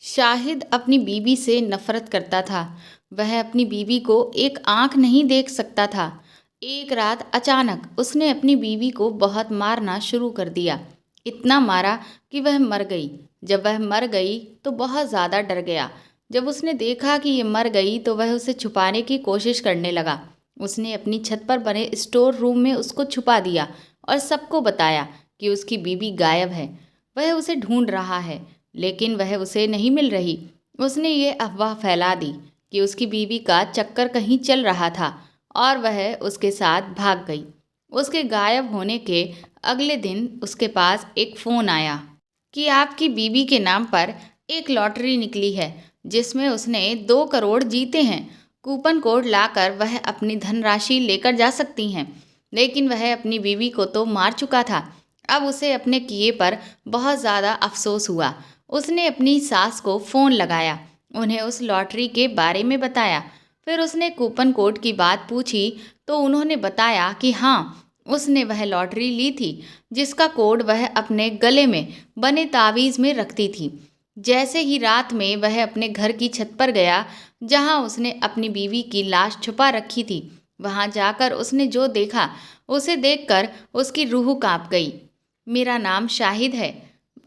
शाहिद अपनी बीवी से नफरत करता था। वह अपनी बीवी को एक आंख नहीं देख सकता था। एक रात अचानक उसने अपनी बीवी को बहुत मारना शुरू कर दिया। इतना मारा कि वह मर गई। जब वह मर गई तो बहुत ज़्यादा डर गया। जब उसने देखा कि ये मर गई तो वह उसे छुपाने की कोशिश करने लगा। उसने अपनी छत पर बने स्टोर रूम में उसको छुपा दिया और सबको बताया कि उसकी बीवी गायब है। वह उसे ढूंढ रहा है, लेकिन वह उसे नहीं मिल रही। उसने ये अफवाह फैला दी कि उसकी बीवी का चक्कर कहीं चल रहा था और वह उसके साथ भाग गई। उसके गायब होने के अगले दिन उसके पास एक फ़ोन आया कि आपकी बीवी के नाम पर एक लॉटरी निकली है जिसमें उसने 2 करोड़ जीते हैं। कूपन कोड लाकर वह अपनी धनराशि लेकर जा सकती हैं। लेकिन वह अपनी बीवी को तो मार चुका था। अब उसे अपने किए पर बहुत ज़्यादा अफसोस हुआ। उसने अपनी सास को फ़ोन लगाया, उन्हें उस लॉटरी के बारे में बताया। फिर उसने कूपन कोड की बात पूछी तो उन्होंने बताया कि हाँ, उसने वह लॉटरी ली थी जिसका कोड वह अपने गले में बने तावीज़ में रखती थी। जैसे ही रात में वह अपने घर की छत पर गया जहाँ उसने अपनी बीवी की लाश छुपा रखी थी, वहाँ जाकर उसने जो देखा उसे देखकर उसकी रूह कांप गई। मेरा नाम शाहिद है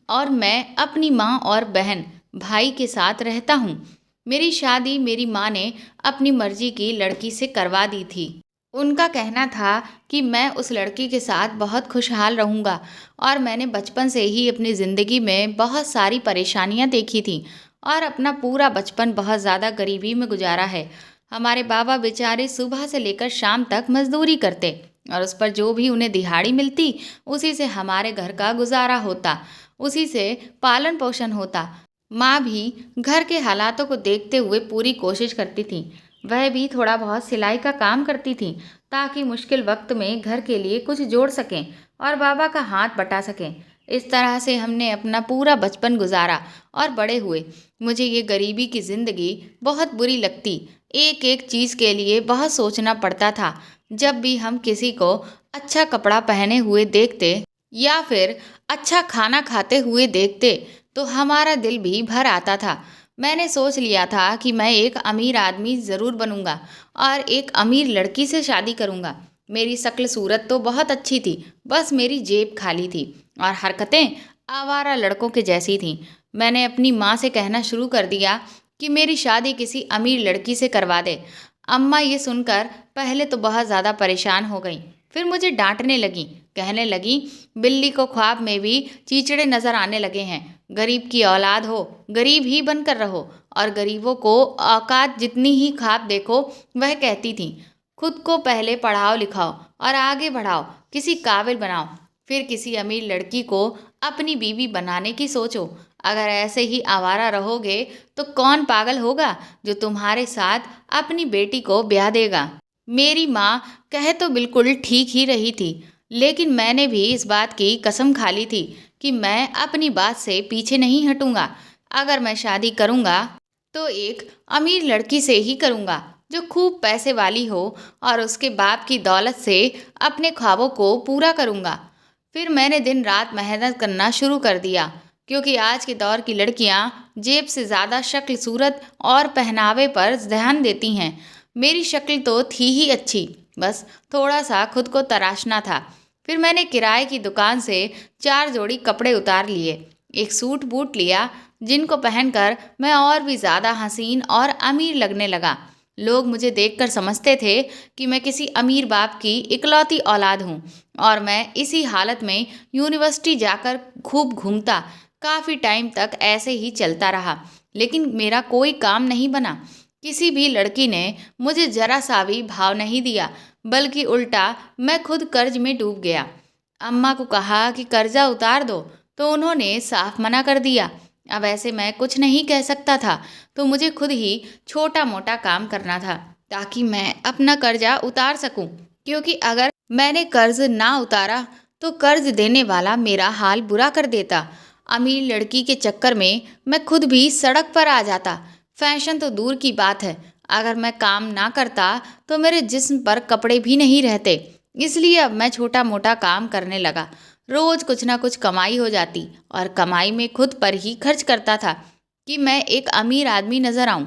और मैं अपनी माँ और बहन भाई के साथ रहता हूँ। मेरी शादी मेरी माँ ने अपनी मर्जी की लड़की से करवा दी थी। उनका कहना था कि मैं उस लड़की के साथ बहुत खुशहाल रहूँगा और मैंने बचपन से ही अपनी ज़िंदगी में बहुत सारी परेशानियाँ देखी थी और अपना पूरा बचपन बहुत ज़्यादा गरीबी में गुजारा है। हमारे बाबा बेचारे सुबह से लेकर शाम तक मजदूरी करते और उस पर जो भी उन्हें दिहाड़ी मिलती उसी से हमारे घर का गुजारा होता, उसी से पालन पोषण होता। माँ भी घर के हालातों को देखते हुए पूरी कोशिश करती थी। वह भी थोड़ा बहुत सिलाई का काम करती थी ताकि मुश्किल वक्त में घर के लिए कुछ जोड़ सकें और बाबा का हाथ बटा सकें। इस तरह से हमने अपना पूरा बचपन गुजारा और बड़े हुए। मुझे ये गरीबी की ज़िंदगी बहुत बुरी लगती। एक एक चीज़ के लिए बहुत सोचना पड़ता था। जब भी हम किसी को अच्छा कपड़ा पहने हुए देखते या फिर अच्छा खाना खाते हुए देखते तो हमारा दिल भी भर आता था। मैंने सोच लिया था कि मैं एक अमीर आदमी ज़रूर बनूंगा और एक अमीर लड़की से शादी करूंगा। मेरी शक्ल सूरत तो बहुत अच्छी थी, बस मेरी जेब खाली थी और हरकतें आवारा लड़कों के जैसी थीं। मैंने अपनी माँ से कहना शुरू कर दिया कि मेरी शादी किसी अमीर लड़की से करवा दे। अम्मा ये सुनकर पहले तो बहुत ज़्यादा परेशान हो गई, फिर मुझे डांटने लगी, कहने लगी बिल्ली को ख्वाब में भी चीचड़े नजर आने लगे हैं। गरीब की औलाद हो, गरीब ही बनकर रहो और गरीबों को औकात जितनी ही ख्वाब देखो। वह कहती थी खुद को पहले पढ़ाओ लिखाओ और आगे बढ़ाओ, किसी काबिल बनाओ, फिर किसी अमीर लड़की को अपनी बीवी बनाने की सोचो। अगर ऐसे ही आवारा रहोगे तो कौन पागल होगा जो तुम्हारे साथ अपनी बेटी को ब्याह देगा। मेरी माँ कहे तो बिल्कुल ठीक ही रही थी, लेकिन मैंने भी इस बात की कसम खा ली थी कि मैं अपनी बात से पीछे नहीं हटूंगा। अगर मैं शादी करूंगा तो एक अमीर लड़की से ही करूंगा जो खूब पैसे वाली हो और उसके बाप की दौलत से अपने ख्वाबों को पूरा करूंगा। फिर मैंने दिन रात मेहनत करना शुरू कर दिया, क्योंकि आज के दौर की लड़कियां जेब से ज़्यादा शक्ल सूरत और पहनावे पर ध्यान देती हैं। मेरी शक्ल तो थी ही अच्छी, बस थोड़ा सा खुद को तराशना था। फिर मैंने किराए की दुकान से 4 जोड़ी कपड़े उतार लिए, एक सूट बूट लिया जिनको पहनकर मैं और भी ज़्यादा हसीन और अमीर लगने लगा। लोग मुझे देखकर समझते थे कि मैं किसी अमीर बाप की इकलौती औलाद हूँ और मैं इसी हालत में यूनिवर्सिटी जाकर खूब घूमता। काफ़ी टाइम तक ऐसे ही चलता रहा, लेकिन मेरा कोई काम नहीं बना। किसी भी लड़की ने मुझे जरा सा भी भाव नहीं दिया, बल्कि उल्टा मैं खुद कर्ज में डूब गया। अम्मा को कहा कि कर्जा उतार दो तो उन्होंने साफ मना कर दिया। अब ऐसे मैं कुछ नहीं कह सकता था, तो मुझे खुद ही छोटा मोटा काम करना था ताकि मैं अपना कर्जा उतार सकूं, क्योंकि अगर मैंने कर्ज ना उतारा तो कर्ज देने वाला मेरा हाल बुरा कर देता। अमीर लड़की के चक्कर में मैं खुद भी सड़क पर आ जाता। फैशन तो दूर की बात है, अगर मैं काम ना करता तो मेरे जिस्म पर कपड़े भी नहीं रहते। इसलिए अब मैं छोटा मोटा काम करने लगा। रोज कुछ ना कुछ कमाई हो जाती और कमाई में खुद पर ही खर्च करता था। कि मैं एक अमीर आदमी नजर आऊं।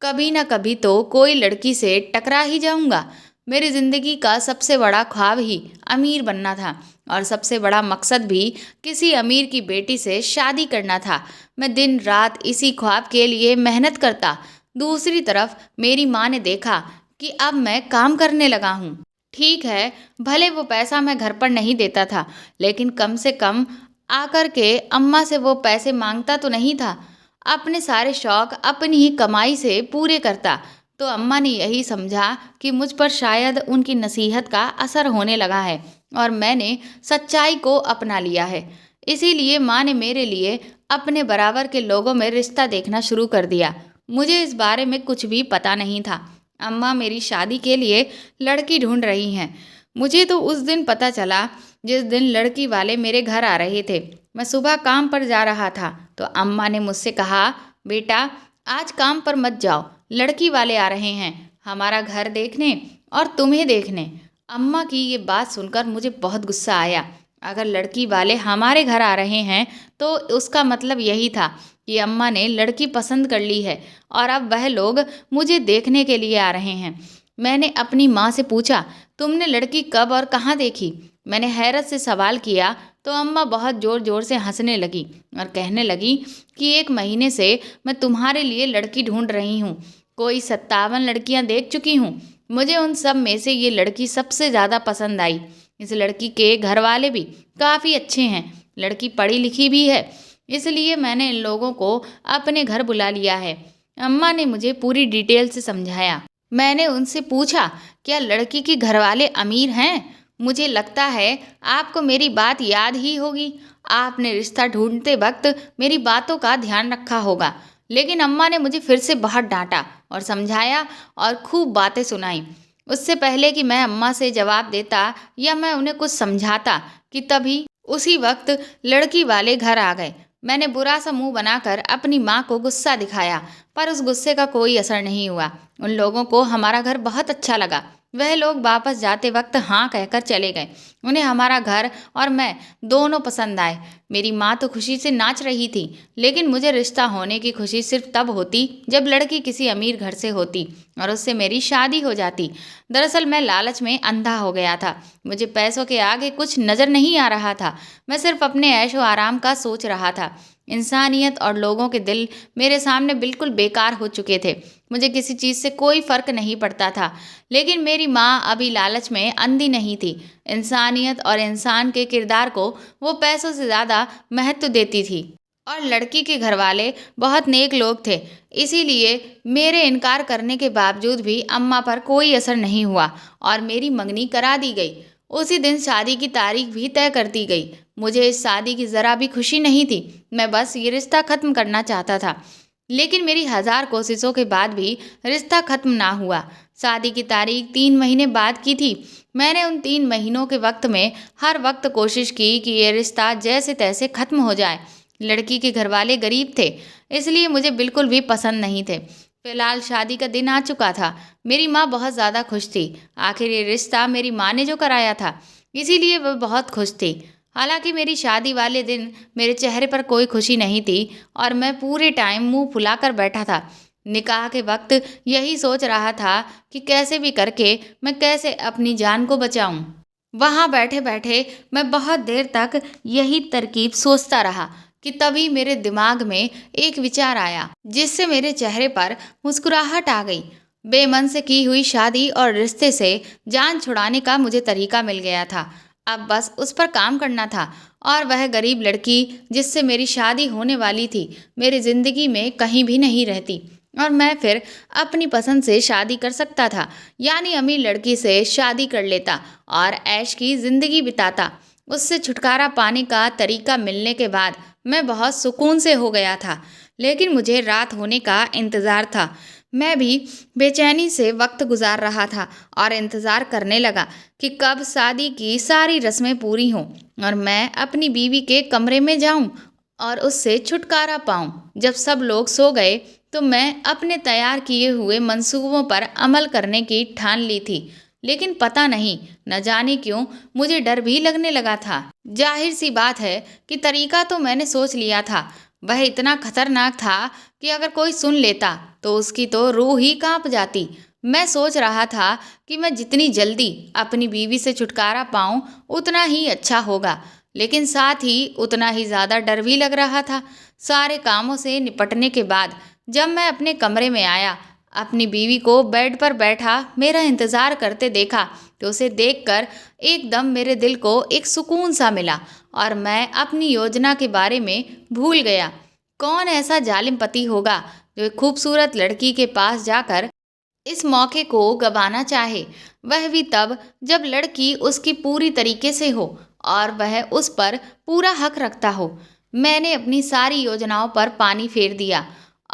कभी ना कभी तो कोई लड़की से टकरा ही जाऊंगा। मेरी जिंदगी का सबसे बड़ा ख्वाब ही अमीर बनना था और सबसे बड़ा मकसद भी किसी अमीर की बेटी से शादी करना था। मैं दिन रात इसी ख्वाब के लिए मेहनत करता। दूसरी तरफ मेरी माँ ने देखा कि अब मैं काम करने लगा हूँ। ठीक है, भले वो पैसा मैं घर पर नहीं देता था, लेकिन कम से कम आकर के अम्मा से वो पैसे मांगता तो नहीं था। अपने सारे शौक अपनी ही कमाई से पूरे करता। तो अम्मा ने यही समझा कि मुझ पर शायद उनकी नसीहत का असर होने लगा है और मैंने सच्चाई को अपना लिया है। इसीलिए माँ ने मेरे लिए अपने बराबर के लोगों में रिश्ता देखना शुरू कर दिया। मुझे इस बारे में कुछ भी पता नहीं था। अम्मा मेरी शादी के लिए लड़की ढूंढ रही हैं। मुझे तो उस दिन पता चला जिस दिन लड़की वाले मेरे घर आ रहे थे। मैं सुबह काम पर जा रहा था तो अम्मा ने मुझसे कहा, बेटा आज काम पर मत जाओ, लड़की वाले आ रहे हैं हमारा घर देखने और तुम्हें देखने। अम्मा की ये बात सुनकर मुझे बहुत गुस्सा आया। अगर लड़की वाले हमारे घर आ रहे हैं तो उसका मतलब यही था कि अम्मा ने लड़की पसंद कर ली है और अब वह लोग मुझे देखने के लिए आ रहे हैं। मैंने अपनी माँ से पूछा, तुमने लड़की कब और कहाँ देखी? मैंने हैरत से सवाल किया तो अम्मा बहुत ज़ोर ज़ोर से हंसने लगी और कहने लगी कि 1 महीने से मैं तुम्हारे लिए लड़की ढूंढ रही हूँ। कोई 57 लड़कियाँ देख चुकी हूँ। मुझे उन सब में से ये लड़की सबसे ज़्यादा पसंद आई। इस लड़की के घर वाले भी काफ़ी अच्छे हैं, लड़की पढ़ी लिखी भी है, इसलिए मैंने इन लोगों को अपने घर बुला लिया है। अम्मा ने मुझे पूरी डिटेल से समझाया। मैंने उनसे पूछा, क्या लड़की के घर वाले अमीर हैं? मुझे लगता है आपको मेरी बात याद ही होगी। आपने रिश्ता ढूंढते वक्त मेरी बातों का ध्यान रखा होगा। लेकिन अम्मा ने मुझे फिर से बहुत डांटा और समझाया और खूब बातें सुनाई। उससे पहले कि मैं अम्मा से जवाब देता या मैं उन्हें कुछ समझाता कि तभी उसी वक्त लड़की वाले घर आ गए। मैंने बुरा सा मुंह बनाकर अपनी माँ को गुस्सा दिखाया, पर उस गुस्से का कोई असर नहीं हुआ। उन लोगों को हमारा घर बहुत अच्छा लगा। वह लोग वापस जाते वक्त हाँ कहकर चले गए। उन्हें हमारा घर और मैं दोनों पसंद आए। मेरी माँ तो खुशी से नाच रही थी, लेकिन मुझे रिश्ता होने की खुशी सिर्फ तब होती जब लड़की किसी अमीर घर से होती और उससे मेरी शादी हो जाती। दरअसल मैं लालच में अंधा हो गया था। मुझे पैसों के आगे कुछ नज़र नहीं आ रहा था। मैं सिर्फ अपने ऐशो आराम का सोच रहा था। इंसानियत और लोगों के दिल मेरे सामने बिल्कुल बेकार हो चुके थे। मुझे किसी चीज़ से कोई फ़र्क नहीं पड़ता था। लेकिन मेरी माँ अभी लालच में अंधी नहीं थी। इंसानियत और इंसान के किरदार को वो पैसों से ज़्यादा महत्व देती थी। और लड़की के घर वाले बहुत नेक लोग थे, इसीलिए मेरे इनकार करने के बावजूद भी अम्मा पर कोई असर नहीं हुआ और मेरी मंगनी करा दी गई। उसी दिन शादी की तारीख भी तय कर दी गई। मुझे इस शादी की ज़रा भी खुशी नहीं थी। मैं बस ये रिश्ता ख़त्म करना चाहता था। लेकिन मेरी 1000 कोशिशों के बाद भी रिश्ता ख़त्म ना हुआ। शादी की तारीख 3 महीने बाद की थी। मैंने उन 3 महीनों के वक्त में हर वक्त कोशिश की कि ये रिश्ता जैसे तैसे ख़त्म हो जाए। लड़की के घर वाले गरीब थे, इसलिए मुझे बिल्कुल भी पसंद नहीं थे। फिलहाल शादी का दिन आ चुका था। मेरी माँ बहुत ज़्यादा खुश थी। आखिर ये रिश्ता मेरी माँ ने जो कराया था, इसीलिए वह बहुत खुश थी। हालांकि मेरी शादी वाले दिन मेरे चेहरे पर कोई खुशी नहीं थी और मैं पूरे टाइम मुंह फुलाकर बैठा था। निकाह के वक्त यही सोच रहा था कि कैसे भी करके मैं कैसे अपनी जान को बचाऊं। वहां बैठे बैठे मैं बहुत देर तक यही तरकीब सोचता रहा कि तभी मेरे दिमाग में एक विचार आया, जिससे मेरे चेहरे पर मुस्कुराहट आ गई। बेमन से की हुई शादी और रिश्ते से जान छुड़ाने का मुझे तरीका मिल गया था। अब बस उस पर काम करना था और वह गरीब लड़की जिससे मेरी शादी होने वाली थी मेरी जिंदगी में कहीं भी नहीं रहती और मैं फिर अपनी पसंद से शादी कर सकता था। यानी अमीर लड़की से शादी कर लेता और ऐश की जिंदगी बिताता। उससे छुटकारा पाने का तरीका मिलने के बाद मैं बहुत सुकून से हो गया था। लेकिन मुझे रात होने का इंतज़ार था। मैं भी बेचैनी से वक्त गुजार रहा था और इंतज़ार करने लगा कि कब शादी की सारी रस्में पूरी हों और मैं अपनी बीवी के कमरे में जाऊं और उससे छुटकारा पाऊं। जब सब लोग सो गए तो मैं अपने तैयार किए हुए मंसूबों पर अमल करने की ठान ली थी। लेकिन पता नहीं, न जाने क्यों मुझे डर भी लगने लगा था। जाहिर सी बात है कि तरीका तो मैंने सोच लिया था, वह इतना खतरनाक था कि अगर कोई सुन लेता तो उसकी तो रूह ही कांप जाती। मैं सोच रहा था कि मैं जितनी जल्दी अपनी बीवी से छुटकारा पाऊं उतना ही अच्छा होगा, लेकिन साथ ही उतना ही ज़्यादा डर भी लग रहा था। सारे कामों से निपटने के बाद जब मैं अपने कमरे में आया, अपनी बीवी को बेड पर बैठा मेरा इंतज़ार करते देखा, तो उसे देखकर एकदम मेरे दिल को एक सुकून सा मिला और मैं अपनी योजना के बारे में भूल गया। कौन ऐसा जालिम पति होगा जो एक खूबसूरत लड़की के पास जाकर इस मौके को गंवाना चाहे, वह भी तब जब लड़की उसकी पूरी तरीके से हो और वह उस पर पूरा हक रखता हो। मैंने अपनी सारी योजनाओं पर पानी फेर दिया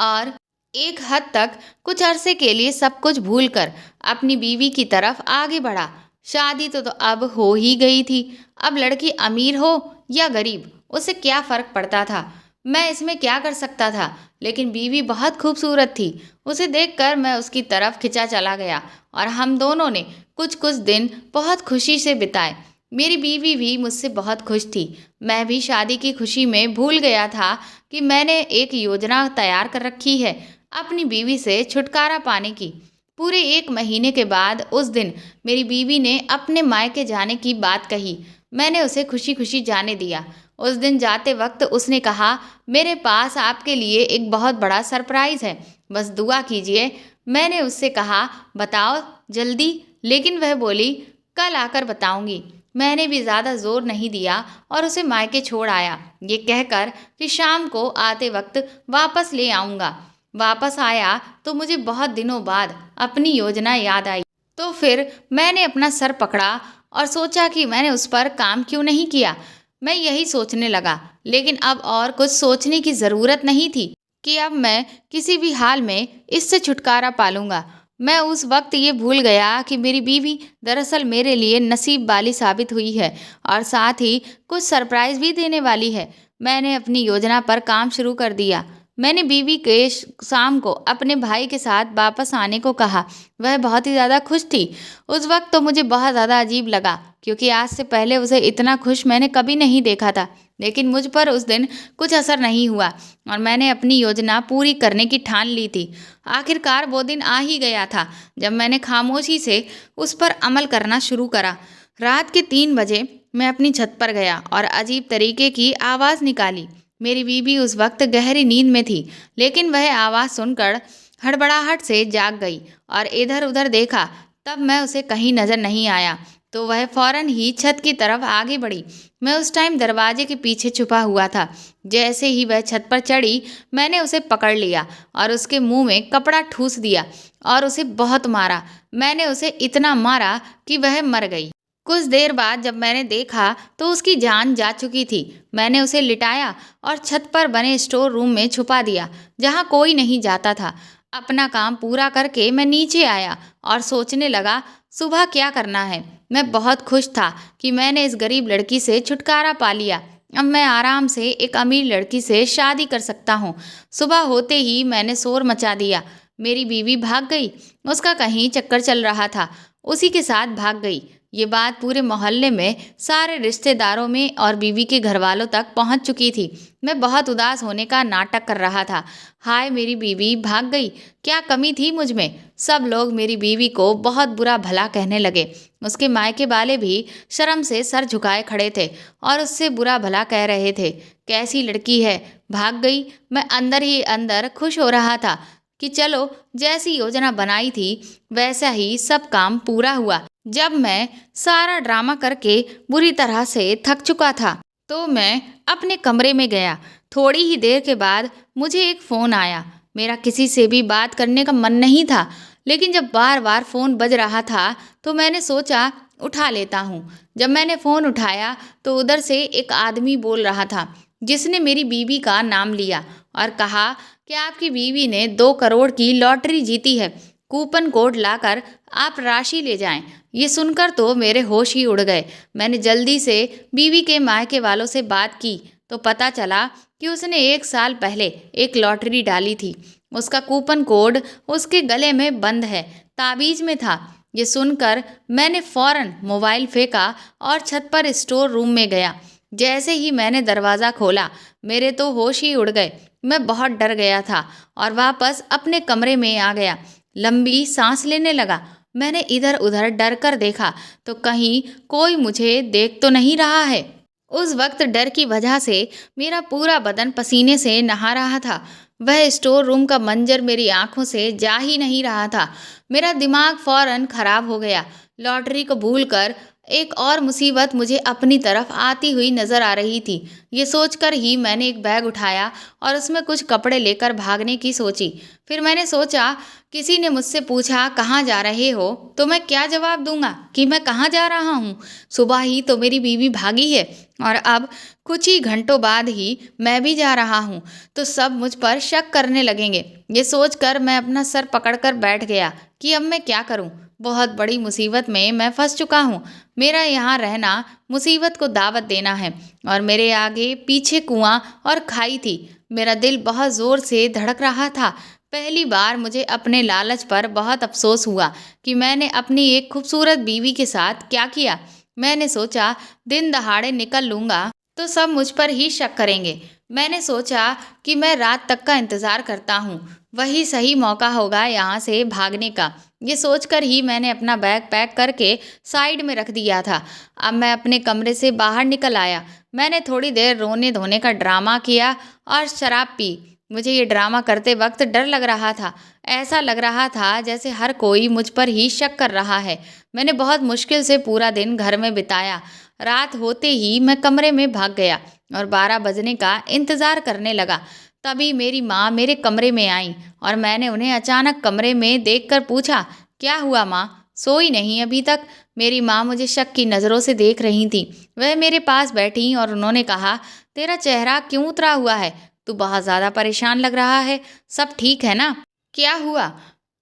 और एक हद तक कुछ अरसे के लिए सब कुछ भूलकर अपनी बीवी की तरफ आगे बढ़ा। शादी तो अब हो ही गई थी। अब लड़की अमीर हो या गरीब, उसे क्या फर्क पड़ता था? मैं इसमें क्या कर सकता था? लेकिन बीवी बहुत खूबसूरत थी। उसे देखकर मैं उसकी तरफ खिंचा चला गया और हम दोनों ने कुछ कुछ दिन बहुत खुशी से बिताए। मेरी बीवी भी मुझसे बहुत खुश थी। मैं भी शादी की खुशी में भूल गया था कि मैंने एक योजना तैयार कर रखी है अपनी बीवी से छुटकारा पाने की। पूरे 1 महीने के बाद उस दिन मेरी बीवी ने अपने मायके जाने की बात कही। मैंने उसे खुशी खुशी जाने दिया। उस दिन जाते वक्त उसने कहा, मेरे पास आपके लिए एक बहुत बड़ा सरप्राइज़ है, बस दुआ कीजिए। मैंने उससे कहा, बताओ जल्दी। लेकिन वह बोली, कल आकर बताऊंगी। मैंने भी ज़्यादा जोर नहीं दिया और उसे मायके छोड़ आया, ये कहकर कि शाम को आते वक्त वापस ले आऊँगा। वापस आया तो मुझे बहुत दिनों बाद अपनी योजना याद आई। तो फिर मैंने अपना सर पकड़ा और सोचा कि मैंने उस पर काम क्यों नहीं किया। मैं यही सोचने लगा, लेकिन अब और कुछ सोचने की ज़रूरत नहीं थी कि अब मैं किसी भी हाल में इससे छुटकारा पालूंगा। मैं उस वक्त ये भूल गया कि मेरी बीवी दरअसल मेरे लिए नसीब वाली साबित हुई है और साथ ही कुछ सरप्राइज़ भी देने वाली है। मैंने अपनी योजना पर काम शुरू कर दिया। मैंने बीवी के शाम को अपने भाई के साथ वापस आने को कहा। वह बहुत ही ज़्यादा खुश थी। उस वक्त तो मुझे बहुत ज़्यादा अजीब लगा, क्योंकि आज से पहले उसे इतना खुश मैंने कभी नहीं देखा था। लेकिन मुझ पर उस दिन कुछ असर नहीं हुआ और मैंने अपनी योजना पूरी करने की ठान ली थी। आखिरकार वो दिन आ ही गया था जब मैंने खामोशी से उस पर अमल करना शुरू करा। रात के 3 बजे मैं अपनी छत पर गया और अजीब तरीके की आवाज़ निकाली। मेरी बीवी उस वक्त गहरी नींद में थी, लेकिन वह आवाज़ सुनकर हड़बड़ाहट से जाग गई और इधर उधर देखा। तब मैं उसे कहीं नज़र नहीं आया तो वह फौरन ही छत की तरफ आगे बढ़ी। मैं उस टाइम दरवाजे के पीछे छुपा हुआ था। जैसे ही वह छत पर चढ़ी, मैंने उसे पकड़ लिया और उसके मुंह में कपड़ा ठूस दिया और उसे बहुत मारा। मैंने उसे इतना मारा कि वह मर गई। कुछ देर बाद जब मैंने देखा तो उसकी जान जा चुकी थी। मैंने उसे लिटाया और छत पर बने स्टोर रूम में छुपा दिया, जहाँ कोई नहीं जाता था। अपना काम पूरा करके मैं नीचे आया और सोचने लगा सुबह क्या करना है। मैं बहुत खुश था कि मैंने इस गरीब लड़की से छुटकारा पा लिया। अब मैं आराम से एक अमीर लड़की से शादी कर सकता हूँ। सुबह होते ही मैंने शोर मचा दिया। मेरी बीवी भाग गई। उसका कहीं चक्कर चल रहा था, उसी के साथ भाग गई। ये बात पूरे मोहल्ले में सारे रिश्तेदारों में और बीवी के घर वालों तक पहुंच चुकी थी। मैं बहुत उदास होने का नाटक कर रहा था। हाय, मेरी बीवी भाग गई, क्या कमी थी मुझ में। सब लोग मेरी बीवी को बहुत बुरा भला कहने लगे। उसके मायके वाले भी शर्म से सर झुकाए खड़े थे और उससे बुरा भला कह रहे थे। कैसी लड़की है, भाग गई। मैं अंदर ही अंदर खुश हो रहा था कि चलो, जैसी योजना बनाई थी वैसा ही सब काम पूरा हुआ। जब मैं सारा ड्रामा करके बुरी तरह से थक चुका था तो मैं अपने कमरे में गया। थोड़ी ही देर के बाद मुझे एक फ़ोन आया। मेरा किसी से भी बात करने का मन नहीं था, लेकिन जब बार बार फ़ोन बज रहा था तो मैंने सोचा उठा लेता हूँ। जब मैंने फ़ोन उठाया तो उधर से एक आदमी बोल रहा था, जिसने मेरी बीवी का नाम लिया और कहा कि आपकी बीवी ने 2 करोड़ की लॉटरी जीती है, कूपन कोड लाकर आप राशि ले जाएं। ये सुनकर तो मेरे होश ही उड़ गए। मैंने जल्दी से बीवी के मायके वालों से बात की तो पता चला कि उसने 1 साल पहले एक लॉटरी डाली थी। उसका कूपन कोड उसके गले में बंद है, ताबीज़ में था। ये सुनकर मैंने फौरन मोबाइल फेंका और छत पर स्टोर रूम में गया। जैसे ही मैंने दरवाज़ा खोला, मेरे तो होश ही उड़ गए। मैं बहुत डर गया था और वापस अपने कमरे में आ गया। लंबी सांस लेने लगा। मैंने इधर उधर डर कर देखा तो कहीं कोई मुझे देख तो नहीं रहा है। उस वक्त डर की वजह से मेरा पूरा बदन पसीने से नहा रहा था। वह स्टोर रूम का मंजर मेरी आंखों से जा ही नहीं रहा था। मेरा दिमाग फौरन खराब हो गया। लॉटरी को भूलकर एक और मुसीबत मुझे अपनी तरफ आती हुई नजर आ रही थी। ये सोचकर ही मैंने एक बैग उठाया और उसमें कुछ कपड़े लेकर भागने की सोची। फिर मैंने सोचा, किसी ने मुझसे पूछा कहाँ जा रहे हो तो मैं क्या जवाब दूंगा कि मैं कहाँ जा रहा हूँ। सुबह ही तो मेरी बीवी भागी है और अब कुछ ही घंटों बाद ही मैं भी जा रहा हूँ, तो सब मुझ पर शक करने लगेंगे। ये सोचकर मैं अपना सर पकड़कर बैठ गया कि अब मैं क्या करूँ। बहुत बड़ी मुसीबत में मैं फंस चुका हूँ। मेरा यहाँ रहना मुसीबत को दावत देना है और मेरे आगे पीछे कुआं और खाई थी। मेरा दिल बहुत ज़ोर से धड़क रहा था। पहली बार मुझे अपने लालच पर बहुत अफसोस हुआ कि मैंने अपनी एक खूबसूरत बीवी के साथ क्या किया। मैंने सोचा, दिन दहाड़े निकल लूँगा तो सब मुझ पर ही शक करेंगे। मैंने सोचा कि मैं रात तक का इंतज़ार करता हूँ, वही सही मौका होगा यहाँ से भागने का। ये सोचकर ही मैंने अपना बैग पैक करके साइड में रख दिया था। अब मैं अपने कमरे से बाहर निकल आया। मैंने थोड़ी देर रोने धोने का ड्रामा किया और शराब पी। मुझे ये ड्रामा करते वक्त डर लग रहा था। ऐसा लग रहा था जैसे हर कोई मुझ पर ही शक कर रहा है। मैंने बहुत मुश्किल से पूरा दिन घर में बिताया। रात होते ही मैं कमरे में भाग गया और 12 बजने का इंतज़ार करने लगा। तभी मेरी माँ मेरे कमरे में आई और मैंने उन्हें अचानक कमरे में देखकर पूछा, क्या हुआ माँ, सोई नहीं अभी तक? मेरी माँ मुझे शक की नज़रों से देख रही थी। वह मेरे पास बैठी और उन्होंने कहा, तेरा चेहरा क्यों उतरा हुआ है? तू बहुत ज़्यादा परेशान लग रहा है। सब ठीक है ना? क्या हुआ?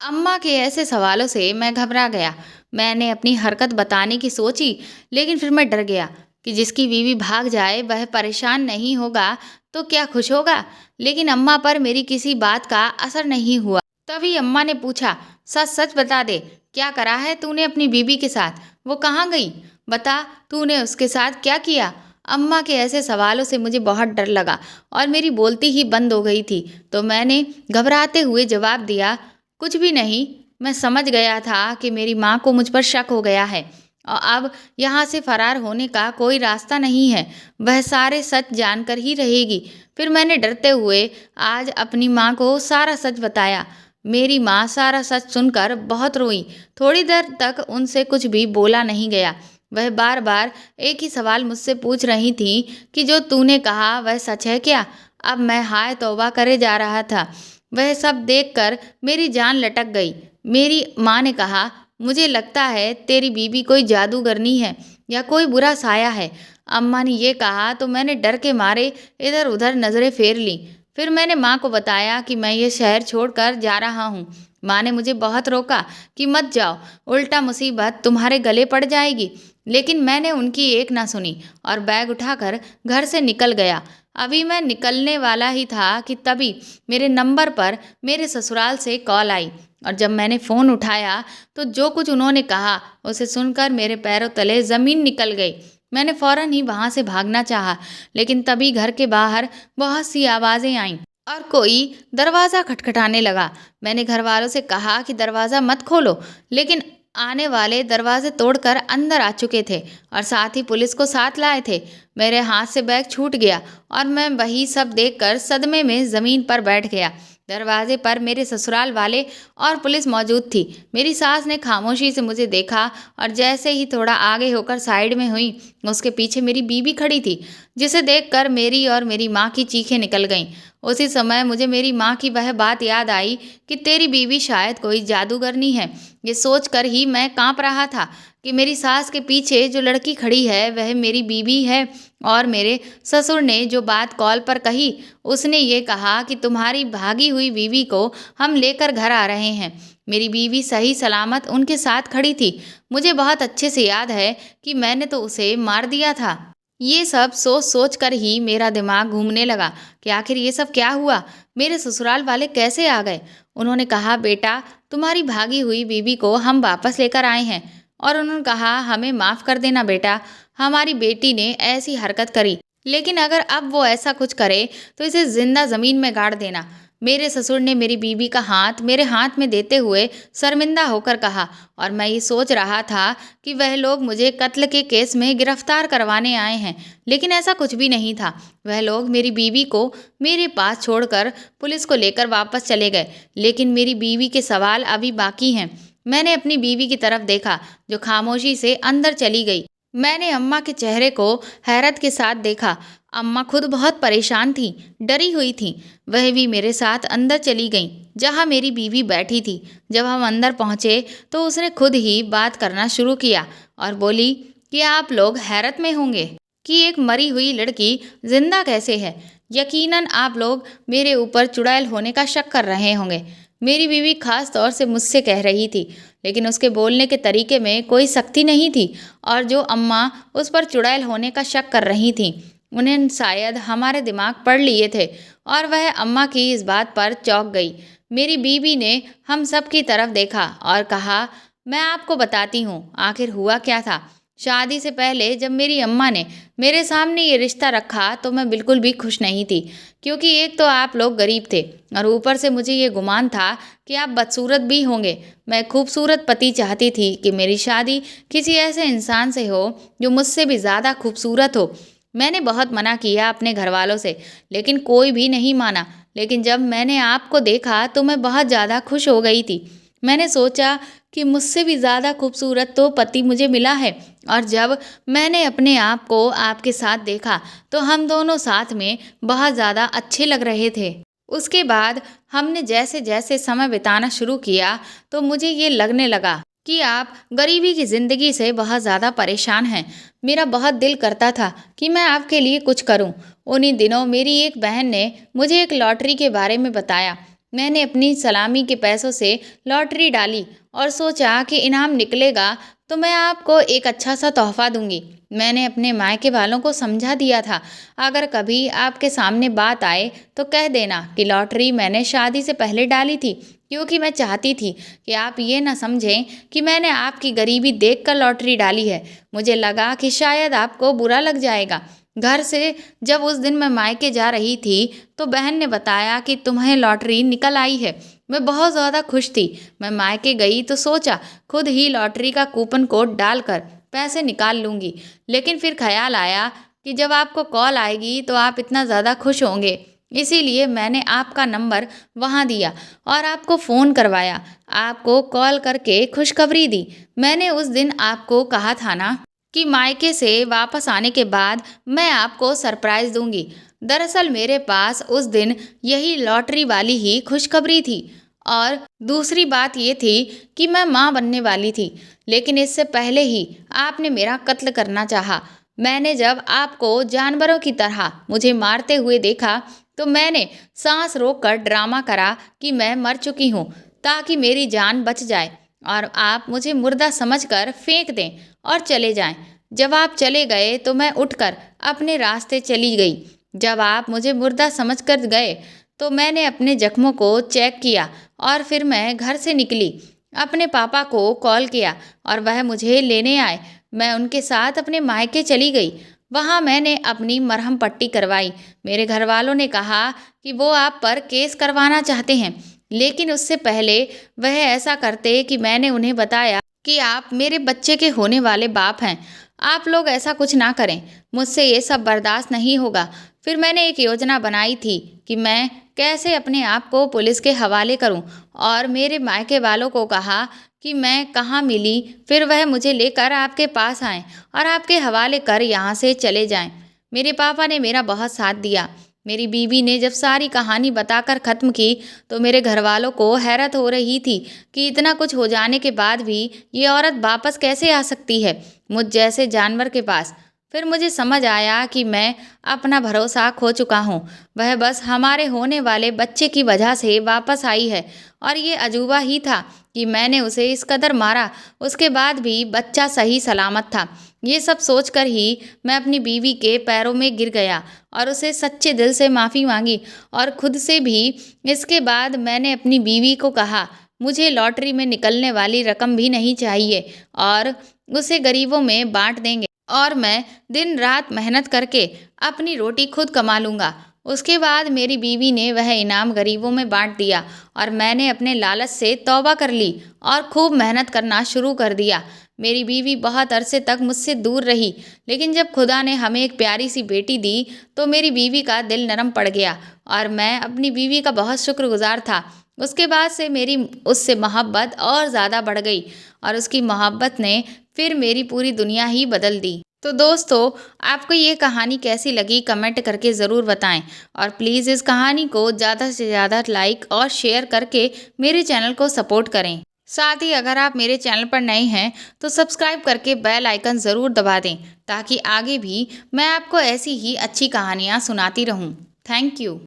अम्मा के ऐसे सवालों से मैं घबरा गया। मैंने अपनी हरकत बताने की सोची, लेकिन फिर मैं डर गया कि जिसकी बीवी भाग जाए वह परेशान नहीं होगा तो क्या खुश होगा। लेकिन अम्मा पर मेरी किसी बात का असर नहीं हुआ। तभी अम्मा ने पूछा, सच सच बता दे, क्या करा है तूने अपनी बीवी के साथ? वो कहाँ गई? बता, तूने उसके साथ क्या किया? अम्मा के ऐसे सवालों से मुझे बहुत डर लगा और मेरी बोलती ही बंद हो गई थी। तो मैंने घबराते हुए जवाब दिया, कुछ भी नहीं। मैं समझ गया था कि मेरी माँ को मुझ पर शक हो गया है और अब यहाँ से फरार होने का कोई रास्ता नहीं है। वह सारे सच जानकर ही रहेगी। फिर मैंने डरते हुए आज अपनी माँ को सारा सच बताया। मेरी माँ सारा सच सुनकर बहुत रोई। थोड़ी देर तक उनसे कुछ भी बोला नहीं गया। वह बार बार एक ही सवाल मुझसे पूछ रही थी कि जो तूने कहा वह सच है क्या? अब मैं हाय तौबा करे जा रहा था। वह सब देखकर मेरी जान लटक गई। मेरी माँ ने कहा, मुझे लगता है तेरी बीवी कोई जादूगरनी है या कोई बुरा साया है। अम्मा ने ये कहा तो मैंने डर के मारे इधर उधर नज़रें फेर ली। फिर मैंने माँ को बताया कि मैं ये शहर छोड़कर जा रहा हूँ। माँ ने मुझे बहुत रोका कि मत जाओ, उल्टा मुसीबत तुम्हारे गले पड़ जाएगी। लेकिन मैंने उनकी एक ना सुनी और बैग उठाकर घर से निकल गया। अभी मैं निकलने वाला ही था कि तभी मेरे नंबर पर मेरे ससुराल से कॉल आई और जब मैंने फ़ोन उठाया तो जो कुछ उन्होंने कहा उसे सुनकर मेरे पैरों तले ज़मीन निकल गई। मैंने फ़ौरन ही वहाँ से भागना चाहा, लेकिन तभी घर के बाहर बहुत सी आवाज़ें आईं और कोई दरवाज़ा खटखटाने लगा। मैंने घर वालों से कहा कि दरवाज़ा मत खोलो, लेकिन आने वाले दरवाजे तोड़कर अंदर आ चुके थे और साथ ही पुलिस को साथ लाए थे। मेरे हाथ से बैग छूट गया और मैं वही सब देखकर सदमे में ज़मीन पर बैठ गया। दरवाजे पर मेरे ससुराल वाले और पुलिस मौजूद थी। मेरी सास ने खामोशी से मुझे देखा और जैसे ही थोड़ा आगे होकर साइड में हुई, उसके पीछे मेरी बीवी खड़ी थी, जिसे देखकर मेरी और मेरी माँ की चीखें निकल गईं। उसी समय मुझे मेरी माँ की वह बात याद आई कि तेरी बीवी शायद कोई जादूगरनी है। ये सोचकर ही मैं कांप रहा था कि मेरी सास के पीछे जो लड़की खड़ी है वह मेरी बीवी है और मेरे ससुर ने जो बात कॉल पर कही, उसने ये कहा कि तुम्हारी भागी हुई बीवी को हम लेकर घर आ रहे हैं। मेरी बीवी सही सलामत उनके साथ खड़ी थी। मुझे बहुत अच्छे से याद है कि मैंने तो उसे मार दिया था। ये सब सोच सोच कर ही मेरा दिमाग घूमने लगा कि आखिर ये सब क्या हुआ, मेरे ससुराल वाले कैसे आ गए। उन्होंने कहा, बेटा तुम्हारी भागी हुई बीवी को हम वापस लेकर आए हैं। और उन्होंने कहा, हमें माफ़ कर देना बेटा, हमारी बेटी ने ऐसी हरकत करी, लेकिन अगर अब वो ऐसा कुछ करे तो इसे जिंदा जमीन में गाड़ देना। मेरे ससुर ने मेरी बीवी का हाथ मेरे हाथ में देते हुए शर्मिंदा होकर कहा, और मैं ये सोच रहा था कि वह लोग मुझे कत्ल के केस में गिरफ्तार करवाने आए हैं, लेकिन ऐसा कुछ भी नहीं था। वह लोग मेरी बीवी को मेरे पास छोड़कर पुलिस को लेकर वापस चले गए, लेकिन मेरी बीवी के सवाल अभी बाकी हैं। मैंने अपनी बीवी की तरफ देखा, जो खामोशी से अंदर चली गई। मैंने अम्मा के चेहरे को हैरत के साथ देखा। अम्मा खुद बहुत परेशान थी, डरी हुई थी। वह भी मेरे साथ अंदर चली गईं, जहाँ मेरी बीवी बैठी थी। जब हम अंदर पहुँचे तो उसने खुद ही बात करना शुरू किया और बोली कि आप लोग हैरत में होंगे कि एक मरी हुई लड़की जिंदा कैसे है। यकीनन आप लोग मेरे ऊपर चुड़ैल होने का शक कर रहे होंगे। मेरी बीवी खास तौर से मुझसे कह रही थी, लेकिन उसके बोलने के तरीके में कोई सख्ती नहीं थी, और जो अम्मा उस पर चुड़ैल होने का शक कर रही थीं, उन्हें शायद हमारे दिमाग पढ़ लिए थे, और वह अम्मा की इस बात पर चौंक गई। मेरी बीवी ने हम सब की तरफ देखा और कहा, मैं आपको बताती हूँ आखिर हुआ क्या था। शादी से पहले जब मेरी अम्मा ने मेरे सामने ये रिश्ता रखा तो मैं बिल्कुल भी खुश नहीं थी, क्योंकि एक तो आप लोग गरीब थे और ऊपर से मुझे ये गुमान था कि आप बदसूरत भी होंगे। मैं खूबसूरत पति चाहती थी कि मेरी शादी किसी ऐसे इंसान से हो जो मुझसे भी ज़्यादा खूबसूरत हो। मैंने बहुत मना किया अपने घर वालों से, लेकिन कोई भी नहीं माना। लेकिन जब मैंने आपको देखा तो मैं बहुत ज़्यादा खुश हो गई थी। मैंने सोचा कि मुझसे भी ज़्यादा खूबसूरत तो पति मुझे मिला है, और जब मैंने अपने आप को आपके साथ देखा तो हम दोनों साथ में बहुत ज़्यादा अच्छे लग रहे थे। उसके बाद हमने जैसे जैसे समय बिताना शुरू किया तो मुझे ये लगने लगा कि आप गरीबी की ज़िंदगी से बहुत ज़्यादा परेशान हैं। मेरा बहुत दिल करता था कि मैं आपके लिए कुछ करूं। उन्हीं दिनों मेरी एक बहन ने मुझे एक लॉटरी के बारे में बताया। मैंने अपनी सलामी के पैसों से लॉटरी डाली और सोचा कि इनाम निकलेगा तो मैं आपको एक अच्छा सा तोहफा दूंगी। मैंने अपने मायके वालों को समझा दिया था, अगर कभी आपके सामने बात आए तो कह देना कि लॉटरी मैंने शादी से पहले डाली थी, क्योंकि मैं चाहती थी कि आप ये ना समझें कि मैंने आपकी गरीबी देखकर लॉटरी डाली है। मुझे लगा कि शायद आपको बुरा लग जाएगा। घर से जब उस दिन मैं मायके जा रही थी तो बहन ने बताया कि तुम्हें लॉटरी निकल आई है। मैं बहुत ज़्यादा खुश थी। मैं मायके गई तो सोचा खुद ही लॉटरी का कूपन कोड डालकर पैसे निकाल लूँगी, लेकिन फिर ख्याल आया कि जब आपको कॉल आएगी तो आप इतना ज़्यादा खुश होंगे, इसीलिए मैंने आपका नंबर वहाँ दिया और आपको फ़ोन करवाया, आपको कॉल करके खुशखबरी दी। मैंने उस दिन आपको कहा था ना कि मायके से वापस आने के बाद मैं आपको सरप्राइज़ दूंगी। दरअसल मेरे पास उस दिन यही लॉटरी वाली ही खुशखबरी थी, और दूसरी बात ये थी कि मैं माँ बनने वाली थी। लेकिन इससे पहले ही आपने मेरा कत्ल करना चाहा। मैंने जब आपको जानवरों की तरह मुझे मारते हुए देखा तो मैंने सांस रोककर ड्रामा करा कि मैं मर चुकी हूँ, ताकि मेरी जान बच जाए और आप मुझे मुर्दा समझकर फेंक दें और चले जाएं। जब आप चले गए तो मैं उठकर अपने रास्ते चली गई। जब आप मुझे मुर्दा समझकर गए तो मैंने अपने जख्मों को चेक किया और फिर मैं घर से निकली। अपने पापा को कॉल किया और वह मुझे लेने आए। मैं उनके साथ अपने मायके चली गई। वहाँ मैंने अपनी मरहम पट्टी करवाई। मेरे घर वालों ने कहा कि वो आप पर केस करवाना चाहते हैं, लेकिन उससे पहले वह ऐसा करते कि मैंने उन्हें बताया कि आप मेरे बच्चे के होने वाले बाप हैं। आप लोग ऐसा कुछ ना करें, मुझसे ये सब बर्दाश्त नहीं होगा। फिर मैंने एक योजना बनाई थी कि मैं कैसे अपने आप को पुलिस के हवाले करूं, और मेरे मायके वालों को कहा कि मैं कहाँ मिली, फिर वह मुझे लेकर आपके पास आएँ और आपके हवाले कर यहाँ से चले जाएं। मेरे पापा ने मेरा बहुत साथ दिया। मेरी बीवी ने जब सारी कहानी बताकर ख़त्म की तो मेरे घर वालों को हैरत हो रही थी कि इतना कुछ हो जाने के बाद भी ये औरत वापस कैसे आ सकती है मुझ जैसे जानवर के पास। फिर मुझे समझ आया कि मैं अपना भरोसा खो चुका हूँ। वह बस हमारे होने वाले बच्चे की वजह से वापस आई है, और ये अजूबा ही था कि मैंने उसे इस कदर मारा, उसके बाद भी बच्चा सही सलामत था। ये सब सोचकर ही मैं अपनी बीवी के पैरों में गिर गया और उसे सच्चे दिल से माफ़ी मांगी, और खुद से भी। इसके बाद मैंने अपनी बीवी को कहा, मुझे लॉटरी में निकलने वाली रकम भी नहीं चाहिए और उसे गरीबों में बांट देंगे, और मैं दिन रात मेहनत करके अपनी रोटी खुद कमा लूँगा। उसके बाद मेरी बीवी ने वह इनाम गरीबों में बांट दिया और मैंने अपने लालच से तौबा कर ली और खूब मेहनत करना शुरू कर दिया। मेरी बीवी बहुत अरसे तक मुझसे दूर रही, लेकिन जब खुदा ने हमें एक प्यारी सी बेटी दी तो मेरी बीवी का दिल नरम पड़ गया और मैं अपनी बीवी का बहुत शुक्रगुजार था। उसके बाद से मेरी उससे मोहब्बत और ज़्यादा बढ़ गई और उसकी मोहब्बत ने फिर मेरी पूरी दुनिया ही बदल दी। तो दोस्तों, आपको ये कहानी कैसी लगी कमेंट करके ज़रूर बताएं और प्लीज़ इस कहानी को ज़्यादा से ज़्यादा लाइक और शेयर करके मेरे चैनल को सपोर्ट करें। साथ ही अगर आप मेरे चैनल पर नए हैं तो सब्सक्राइब करके बेल आइकन ज़रूर दबा दें ताकि आगे भी मैं आपको ऐसी ही अच्छी कहानियाँ सुनाती रहूँ। Thank you.